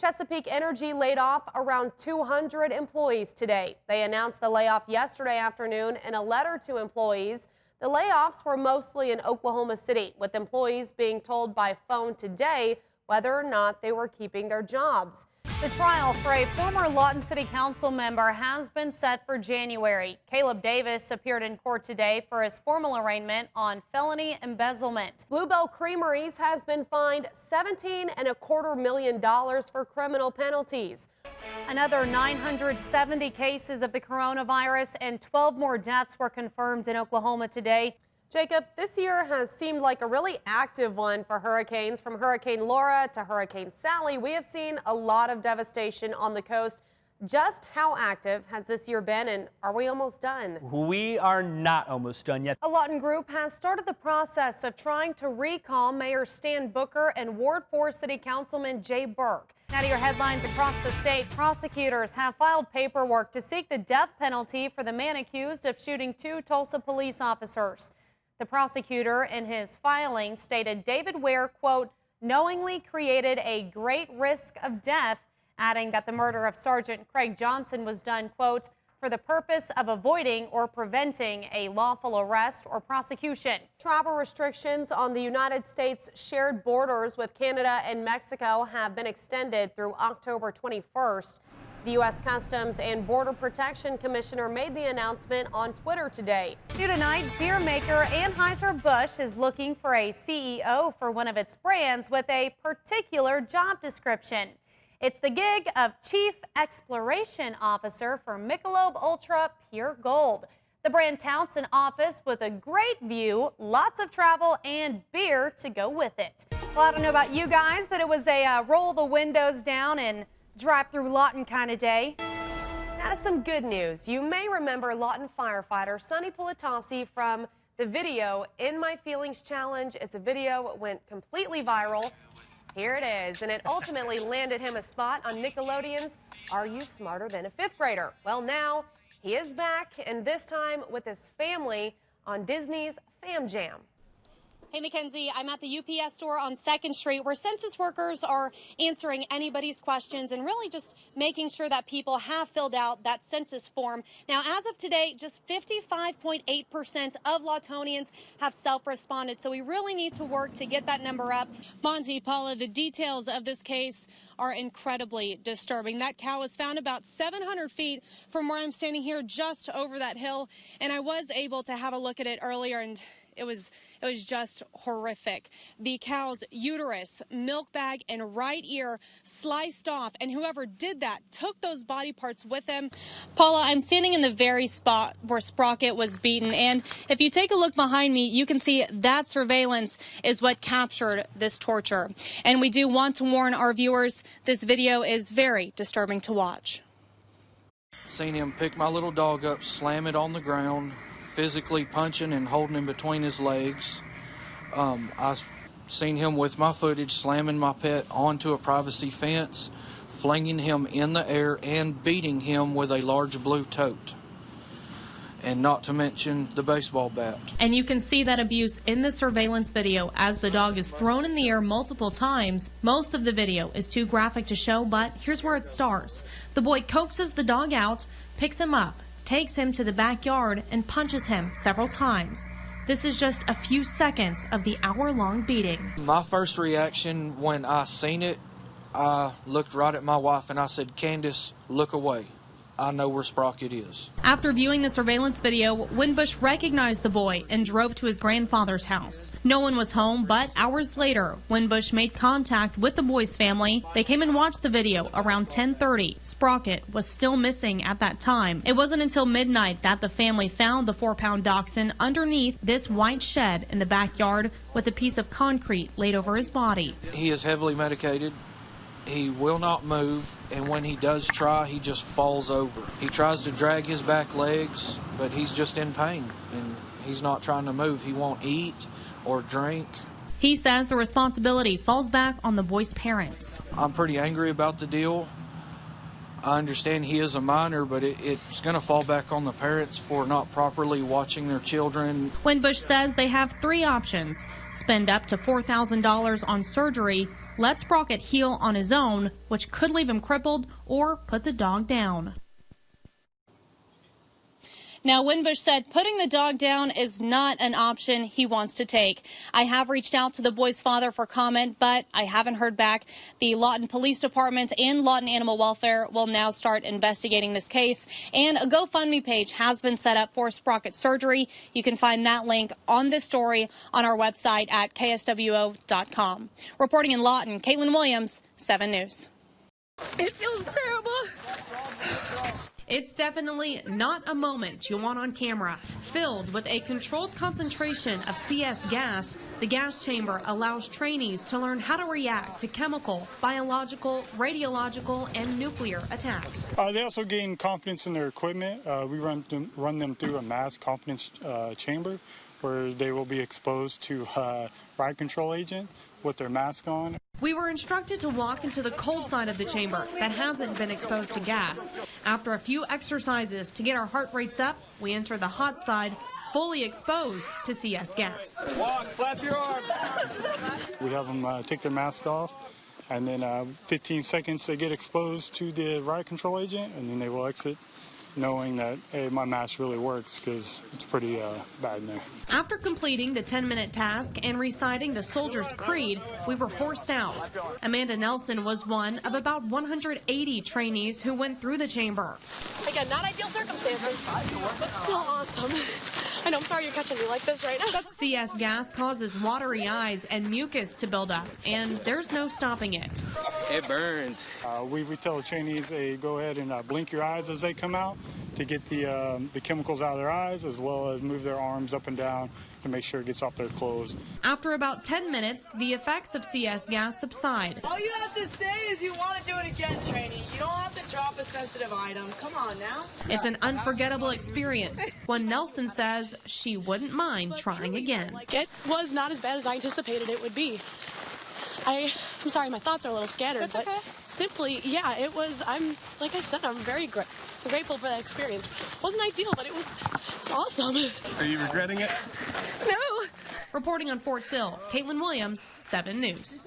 Chesapeake Energy laid off around 200 employees today. They announced the layoff yesterday afternoon in a letter to employees. The layoffs were mostly in Oklahoma City, with employees being told by phone today whether or not they were keeping their jobs. The trial for a former Lawton City Council member has been set for January. Caleb Davis appeared in court today for his formal arraignment on felony embezzlement. Bluebell Creameries has been fined $17.25 million for criminal penalties. Another 970 cases of the coronavirus and 12 more deaths were confirmed in Oklahoma today. Jacob, this year has seemed like a really active one for hurricanes. From Hurricane Laura to Hurricane Sally, we have seen a lot of devastation on the coast. Just how active has this year been, and are we almost done? We are not almost done yet. A Lawton group has started the process of trying to recall Mayor Stan Booker and Ward 4 City Councilman Jay Burke. Now to your headlines across the state. Prosecutors have filed paperwork to seek the death penalty for the man accused of shooting 2 Tulsa police officers. The prosecutor in his filing stated David Ware, quote, knowingly created a great risk of death, adding that the murder of Sergeant Craig Johnson was done, quote, for the purpose of avoiding or preventing a lawful arrest or prosecution. Travel restrictions on the United States shared borders with Canada and Mexico have been extended through October 21st. The U.S. Customs and Border Protection Commissioner made the announcement on Twitter today. New tonight, beer maker Anheuser-Busch is looking for a CEO for one of its brands with a particular job description. It's the gig of Chief Exploration Officer for Michelob Ultra Pure Gold. The brand touts an office with a great view, lots of travel, and beer to go with it. Well, I don't know about you guys, but it was a roll the windows down and drive through Lawton kind of day. Now to some good news. You may remember Lawton firefighter Sonny Pulatasi from the video In My Feelings Challenge. It's a video that went completely viral. Here it is, and it ultimately landed him a spot on Nickelodeon's Are You Smarter Than a Fifth Grader? Well, now he is back, and this time with his family on Disney's Fam Jam. Hey, Mackenzie, I'm at the UPS store on 2nd Street where census workers are answering anybody's questions and really just making sure that people have filled out that census form. Now, as of today, just 55.8% of Lawtonians have self-responded, so we really need to work to get that number up. Monty, Paula, the details of this case are incredibly disturbing. That cow was found about 700 feet from where I'm standing here, just over that hill, and I was able to have a look at it earlier, and it was just horrific. The cow's uterus, milk bag, and right ear sliced off, and whoever did that took those body parts with them. Paula, I'm standing in the very spot where Sprocket was beaten, and if you take a look behind me, you can see that surveillance is what captured this torture. And we do want to warn our viewers, this video is very disturbing to watch. Seen him pick my little dog up, slam it on the ground, physically punching and holding him between his legs. I've seen him with my footage slamming my pet onto a privacy fence, flinging him in the air, and beating him with a large blue tote. And not to mention the baseball bat. And you can see that abuse in the surveillance video as the dog is thrown in the air multiple times. Most of the video is too graphic to show, but here's where it starts. The boy coaxes the dog out, picks him up, takes him to the backyard, and punches him several times. This is just a few seconds of the hour-long beating. My first reaction when I seen it, I looked right at my wife and I said, Candace, look away. I know where Sprocket is. After viewing the surveillance video, Winbush recognized the boy and drove to his grandfather's house. No one was home, but hours later, Winbush made contact with the boy's family. They came and watched the video around 10:30. Sprocket was still missing at that time. It wasn't until midnight that the family found the 4-pound dachshund underneath this white shed in the backyard with a piece of concrete laid over his body. He is heavily medicated. He will not move, and when he does try, he just falls over. He tries to drag his back legs, but he's just in pain, and he's not trying to move. He won't eat or drink. He says the responsibility falls back on the boy's parents. I'm pretty angry about the deal. I understand he is a minor, but it's going to fall back on the parents for not properly watching their children. Winbush says they have 3 options: spend up to $4,000 on surgery, let Sprocket heal on his own, which could leave him crippled, or put the dog down. Now, Winbush said putting the dog down is not an option he wants to take. I have reached out to the boy's father for comment, but I haven't heard back. The Lawton Police Department and Lawton Animal Welfare will now start investigating this case, and a GoFundMe page has been set up for Sprocket surgery. You can find that link on this story on our website at kswo.com. Reporting in Lawton, Caitlin Williams, 7 News. It feels terrible. It's definitely not a moment you want on camera. Filled with a controlled concentration of CS gas, the gas chamber allows trainees to learn how to react to chemical, biological, radiological, and nuclear attacks. They also gain confidence in their equipment. We run them through a mass confidence chamber where they will be exposed to riot control agent with their mask on. We were instructed to walk into the cold side of the chamber that hasn't been exposed to gas. After a few exercises to get our heart rates up, we enter the hot side, fully exposed to CS gas. Walk, flap your arms. We have them take their mask off, and then 15 seconds they get exposed to the riot control agent, and then they will exit, knowing that, hey, my mask really works, because it's pretty bad in there. After completing the 10-minute task and reciting the soldier's creed, we were forced out. Amanda Nelson was one of about 180 trainees who went through the chamber. Again, not ideal circumstances, but still awesome. I know, I'm sorry you're catching me like this right now. CS gas causes watery eyes and mucus to build up, and there's no stopping it. It burns. We tell the trainees, hey, go ahead and blink your eyes as they come out to get the chemicals out of their eyes, as well as move their arms up and down to make sure it gets off their clothes. After about 10 minutes, the effects of CS gas subside. All you have to say is you want to do it again, trainee. You don't have to drop a sensitive item. Come on now. It's an unforgettable experience. When Nelson says she wouldn't mind trying again. It was not as bad as I anticipated it would be. I'm sorry, my thoughts are a little scattered, but simply, yeah, it was, like I said, I'm very grateful for that experience. It wasn't ideal, but it was awesome. Are you regretting it? No. Reporting on Fort Sill, Caitlin Williams, 7 News.